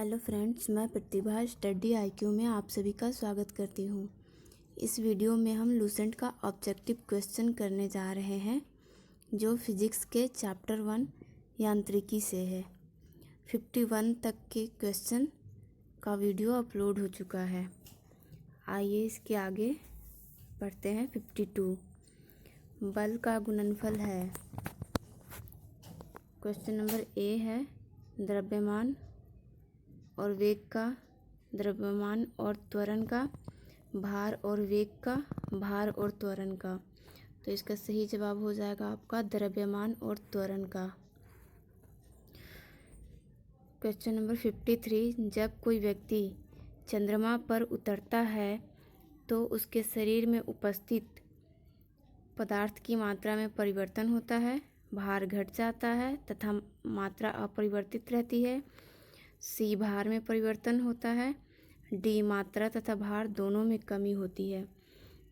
Hello friends, मैं प्रतिभा study IQ में आप सभी का स्वागत करती हूँ। इस वीडियो में हम लूसेंट का ऑब्जेक्टिव क्वेश्चन करने जा रहे हैं जो फिजिक्स के चैप्टर 1 यांत्रिकी से है। 51 तक के क्वेश्चन का वीडियो अपलोड हो चुका है। आइए इसके आगे पढ़ते हैं। 52 बल का गुणनफल है। क्वेश्चन नंबर ए है द्रव्यमान और वेग का, द्रव्यमान और त्वरण का, भार और वेग का, भार और त्वरण का। तो इसका सही जवाब हो जाएगा आपका द्रव्यमान और त्वरण का। क्वेश्चन नंबर 53 जब कोई व्यक्ति चंद्रमा पर उतरता है तो उसके शरीर में उपस्थित पदार्थ की मात्रा में परिवर्तन होता है, भार घट जाता है तथा मात्रा अपरिवर्तित रहती है। सी भार में परिवर्तन होता है। डी मात्रा तथा भार दोनों में कमी होती है।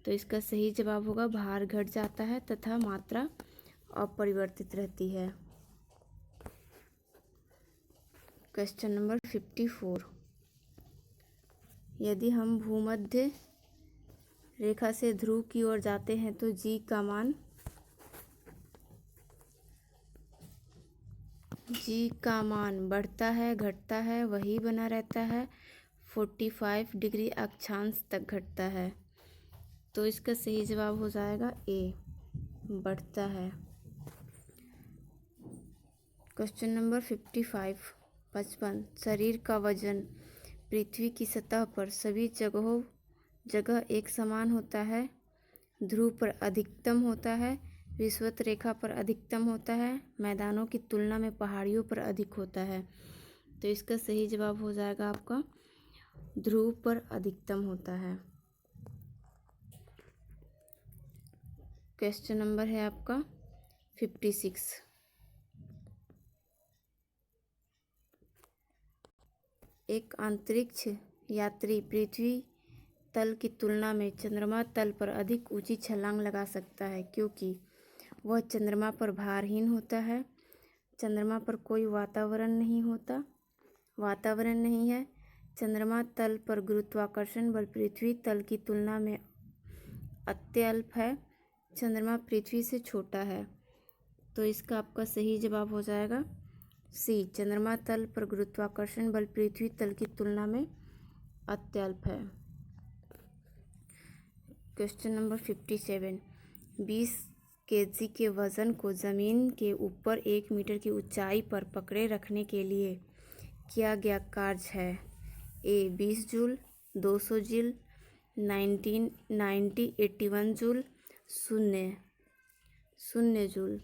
तो इसका सही जवाब होगा भार घट जाता है तथा मात्रा अपरिवर्तित रहती है। क्वेश्चन नंबर 54 यदि हम भूमध्य रेखा से ध्रुव की ओर जाते हैं तो जी का मान बढ़ता है, घटता है, वही बना रहता है, 45 डिग्री अक्षांश तक घटता है। तो इसका सही जवाब हो जाएगा ए, बढ़ता है। क्वेश्चन नंबर 55 शरीर का वजन पृथ्वी की सतह पर सभी जगह एक समान होता है। ध्रुव पर अधिकतम होता है, विषुवत रेखा पर अधिकतम होता है, मैदानों की तुलना में पहाड़ियों पर अधिक होता है। तो इसका सही जवाब हो जाएगा आपका ध्रुव पर अधिकतम होता है। क्वेश्चन नंबर है आपका 56 एक अंतरिक्ष यात्री पृथ्वी तल की तुलना में चंद्रमा तल पर अधिक ऊंची छलांग लगा सकता है क्योंकि वह चंद्रमा पर भारहीन होता है। चंद्रमा पर कोई वातावरण नहीं है। चंद्रमा तल पर गुरुत्वाकर्षण बल पृथ्वी तल की तुलना में अत्यल्प है। चंद्रमा पृथ्वी से छोटा है। तो इसका आपका सही जवाब हो जाएगा सी, चंद्रमा तल पर गुरुत्वाकर्षण बल पृथ्वी तल की तुलना में अत्यल्प है। क्वेश्चन नंबर 57 20 केजी के वजन को ज़मीन के ऊपर 1 मीटर की ऊंचाई पर पकड़े रखने के लिए किया गया कार्य है। ए 20 जूल, 200 जूल, 81 जूल, शून्य जूल।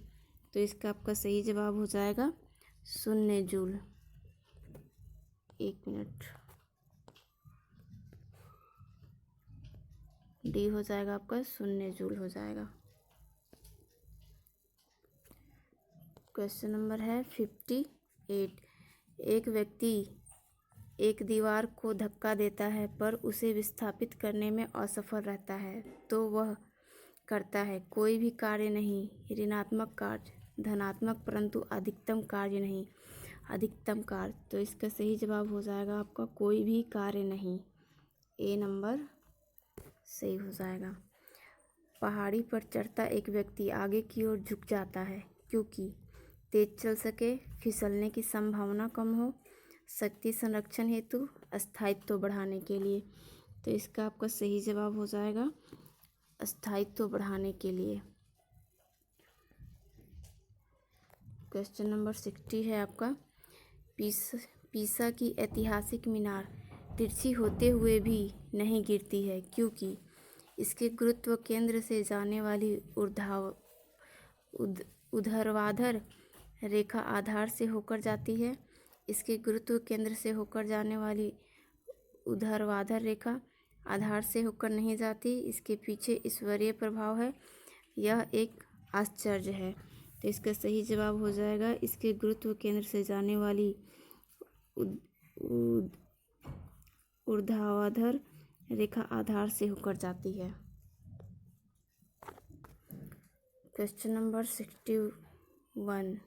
तो इसका आपका सही जवाब हो जाएगा 0 जूल। 1 मिनट, डी हो जाएगा आपका 0 जूल हो जाएगा। क्वेश्चन नंबर है 58 एक व्यक्ति एक दीवार को धक्का देता है पर उसे विस्थापित करने में असफल रहता है तो वह करता है कोई भी कार्य नहीं, ऋणात्मक कार्य, धनात्मक परंतु अधिकतम कार्य नहीं, अधिकतम कार्य। तो इसका सही जवाब हो जाएगा आपका कोई भी कार्य नहीं, ए नंबर सही हो जाएगा। पहाड़ी पर चढ़ता एक व्यक्ति आगे की ओर झुक जाता है क्योंकि तेज चल सके, फिसलने की संभावना कम हो, शक्ति संरक्षण हेतु, स्थायित्व बढ़ाने के लिए। तो इसका आपका सही जवाब हो जाएगा स्थायित्व बढ़ाने के लिए। क्वेश्चन नंबर 60 है आपका पीसा की ऐतिहासिक मीनार तिरछी होते हुए भी नहीं गिरती है क्योंकि इसके गुरुत्व केंद्र से जाने वाली ऊर्ध्वाधर रेखा आधार से होकर जाती है। इसके गुरुत्व केंद्र से होकर जाने वाली ऊर्ध्वाधर रेखा आधार से होकर नहीं जाती। इसके पीछे ईश्वरीय प्रभाव है। यह एक आश्चर्य है। तो इसका सही जवाब हो जाएगा इसके गुरुत्व केंद्र से जाने वाली ऊर्ध्वाधर रेखा आधार से होकर जाती है। क्वेश्चन नंबर 61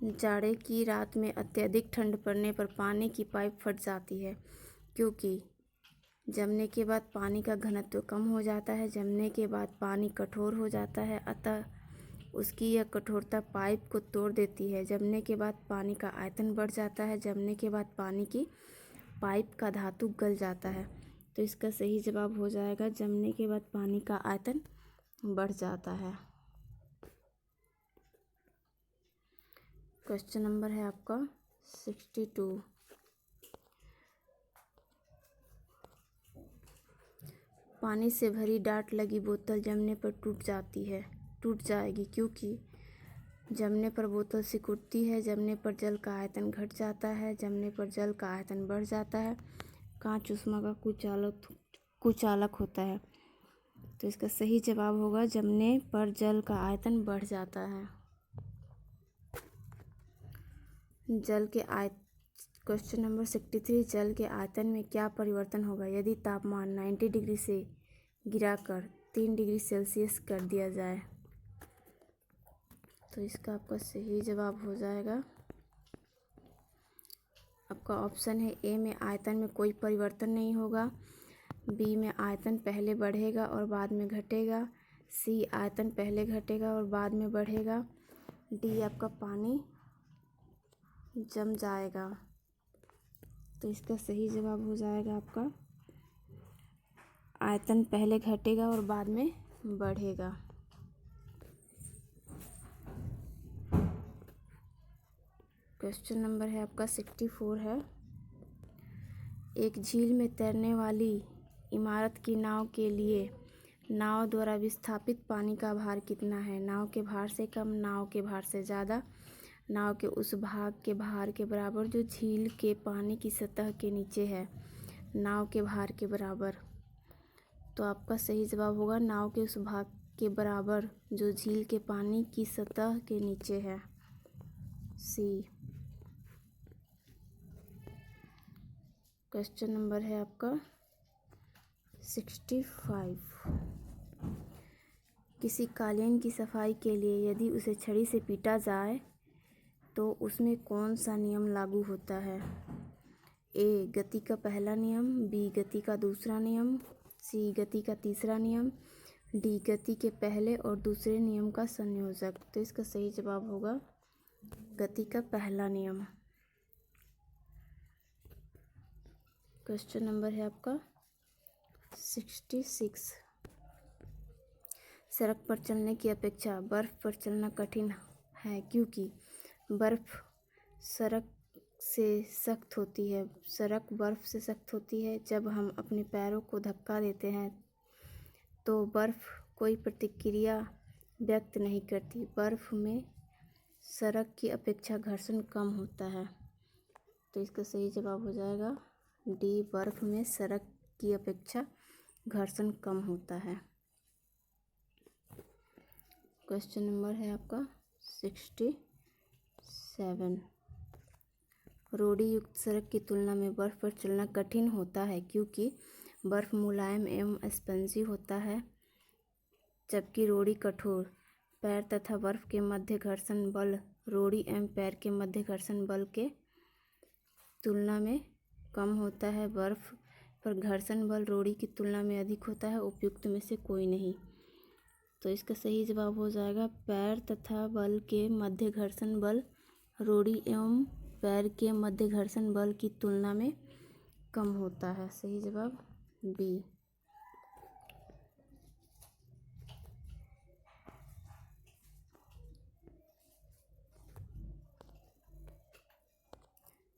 जाड़े की रात में अत्यधिक ठंड पड़ने पर पानी की पाइप फट जाती है, क्योंकि जमने के बाद पानी का घनत्व कम हो जाता है। जमने के बाद पानी कठोर हो जाता है, अतः उसकी यह कठोरता पाइप को तोड़ देती है। जमने के बाद पानी का आयतन बढ़ जाता है। जमने के बाद पानी की पाइप का धातु गल जाता है। तो इसका सही जवाब हो जाएगा जमने के बाद पानी का आयतन बढ़ जाता है। क्वेश्चन नंबर है आपका 62। पानी से भरी डाट लगी बोतल जमने पर टूट जाएगी, क्योंकि जमने पर बोतल सिकुड़ती है। जमने पर जल का आयतन घट जाता है। जमने पर जल का आयतन बढ़ जाता है। कांच ऊष्मा का कुचालक होता है। तो इसका सही जवाब होगा जमने पर जल का आयतन बढ़ जाता है। Question number 63। जल के आयतन में क्या परिवर्तन होगा यदि तापमान 90 डिग्री से गिराकर 3 डिग्री सेल्सियस कर दिया जाए? तो इसका आपका सही जवाब हो जाएगा, आपका ऑप्शन है ए में आयतन में कोई परिवर्तन नहीं होगा, बी में आयतन पहले बढ़ेगा और बाद में घटेगा, सी आयतन पहले घटेगा और बाद में बढ़ेगा, डी आपका पानी जम जाएगा। तो इसका सही जवाब हो जाएगा आपका आयतन पहले घटेगा और बाद में बढ़ेगा। क्वेश्चन नंबर है आपका 64 है। एक झील में तैरने वाली इमारत की नाव के लिए नाव द्वारा विस्थापित पानी का भार कितना है? नाव के भार से कम, नाव के भार से ज़्यादा, नाव के उस भाग के भार के बराबर जो झील के पानी की सतह के नीचे है, नाव के भार के बराबर। तो आपका सही जवाब होगा नाव के उस भाग के बराबर जो झील के पानी की सतह के नीचे है, सी। क्वेश्चन नंबर है आपका 65। किसी कालीन की सफाई के लिए यदि उसे छड़ी से पीटा जाए तो उसमें कौन सा नियम लागू होता है? ए गति का पहला नियम, बी गति का दूसरा नियम, सी गति का तीसरा नियम, डी गति के पहले और दूसरे नियम का संयोजक। तो इसका सही जवाब होगा गति का पहला नियम। क्वेश्चन नंबर है आपका 66। सड़क पर चलने की अपेक्षा बर्फ़ पर चलना कठिन है, क्योंकि बर्फ़ सड़क से सख्त होती है। सड़क बर्फ़ से सख्त होती है। जब हम अपने पैरों को धक्का देते हैं तो बर्फ़ कोई प्रतिक्रिया व्यक्त नहीं करती। बर्फ़ में सड़क की अपेक्षा घर्षण कम होता है। तो इसका सही जवाब हो जाएगा डी, बर्फ़ में सड़क की अपेक्षा घर्षण कम होता है। क्वेश्चन नंबर है आपका 67। रोड़ी युक्त सड़क की तुलना में बर्फ़ पर चलना कठिन होता है, क्योंकि बर्फ़ मुलायम एवं स्पंजी होता है, जबकि रोड़ी कठोर। पैर तथा बर्फ़ के मध्य घर्षण बल रोड़ी एवं पैर के मध्य घर्षण बल के तुलना में कम होता है। बर्फ़ पर घर्षण बल रोड़ी की तुलना में अधिक होता है। उपयुक्त में से कोई नहीं। तो इसका सही जवाब हो जाएगा पैर तथा बल के मध्य घर्षण बल रोड़ी एवं पैर के मध्य घर्षण बल की तुलना में कम होता है। सही जवाब बी।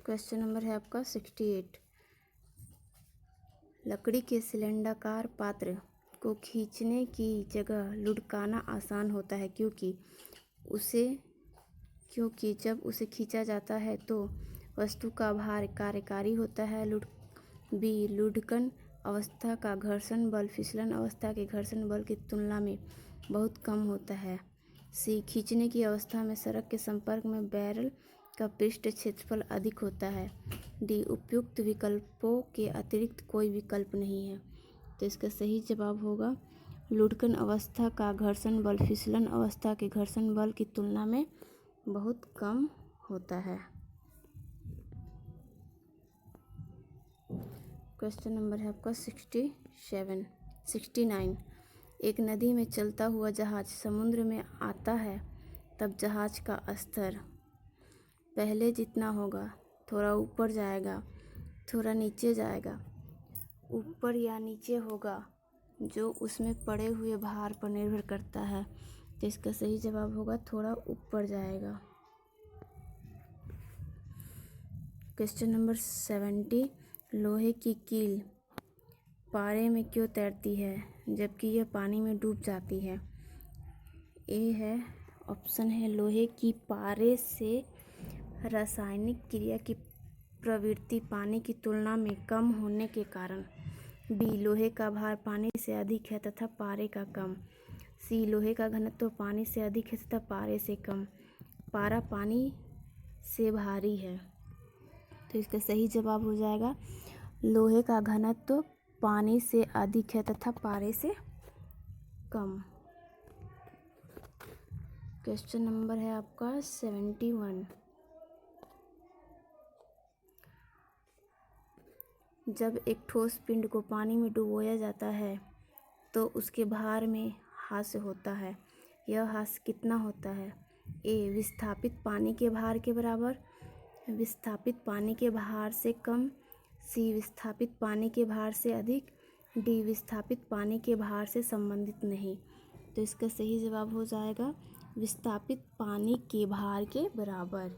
क्वेश्चन नंबर है आपका 68। लकड़ी के सिलेंडराकार पात्र को खींचने की जगह लुढ़काना आसान होता है, क्योंकि जब उसे खींचा जाता है तो वस्तु का भार कार्यकारी होता है। बी लुढ़कन अवस्था का घर्षण बल फिसलन अवस्था के घर्षण बल की तुलना में बहुत कम होता है। सी खींचने की अवस्था में सड़क के संपर्क में बैरल का पृष्ठ क्षेत्रफल अधिक होता है। डी उपयुक्त विकल्पों के अतिरिक्त कोई विकल्प नहीं है। तो इसका सही जवाब होगा लुढ़कन अवस्था का घर्षण बल फिसलन अवस्था के घर्षण बल की तुलना में बहुत कम होता है। क्वेश्चन नंबर है आपका 69। एक नदी में चलता हुआ जहाज समुद्र में आता है तब जहाज का स्तर पहले जितना होगा, थोड़ा ऊपर जाएगा, थोड़ा नीचे जाएगा, ऊपर या नीचे होगा, जो उसमें पड़े हुए भार पर निर्भर करता है। तो इसका सही जवाब होगा थोड़ा ऊपर जाएगा। Question number 70। लोहे की कील पारे में क्यों तैरती है जबकि यह पानी में डूब जाती है? ए है ऑप्शन है लोहे की पारे से रासायनिक क्रिया की प्रवृत्ति पानी की तुलना में कम होने के कारण। बी लोहे का भार पानी से अधिक है तथा पारे का कम। सी लोहे का घनत्व पानी से अधिक है तथा पारे से कम। पारा पानी से भारी है। तो इसका सही जवाब हो जाएगा लोहे का घनत्व पानी से अधिक है तथा पारे से कम। क्वेश्चन नंबर है आपका 71। जब एक ठोस पिंड को पानी में डुबोया जाता है तो उसके भार में ह्रास होता है। यह ह्रास कितना होता है? ए विस्थापित पानी के भार के बराबर, विस्थापित पानी के भार से कम, सी विस्थापित पानी के भार से अधिक, डी विस्थापित पानी के भार से संबंधित नहीं। तो इसका सही जवाब हो जाएगा विस्थापित पानी के भार के बराबर।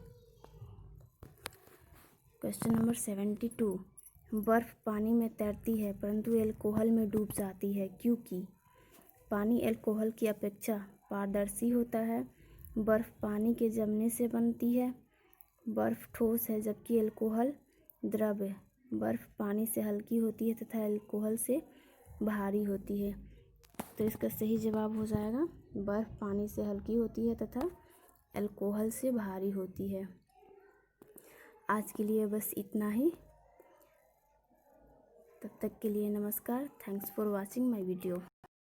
Question number 72। बर्फ पानी में तैरती है परंतु एल्कोहल में डूब जाती है क्योंकि पानी एल्कोहल की अपेक्षा पारदर्शी होता है, बर्फ पानी के जमने से बनती है, बर्फ ठोस है जबकि एल्कोहल द्रव है, बर्फ पानी से हल्की होती है तथा एल्कोहल से भारी होती है। तो इसका सही जवाब हो जाएगा बर्फ पानी से हल्की होती है तथा एल्कोहल से भारी होती है। आज के लिए बस इतना ही। तब तक के लिए नमस्कार। Thanks for watching my video.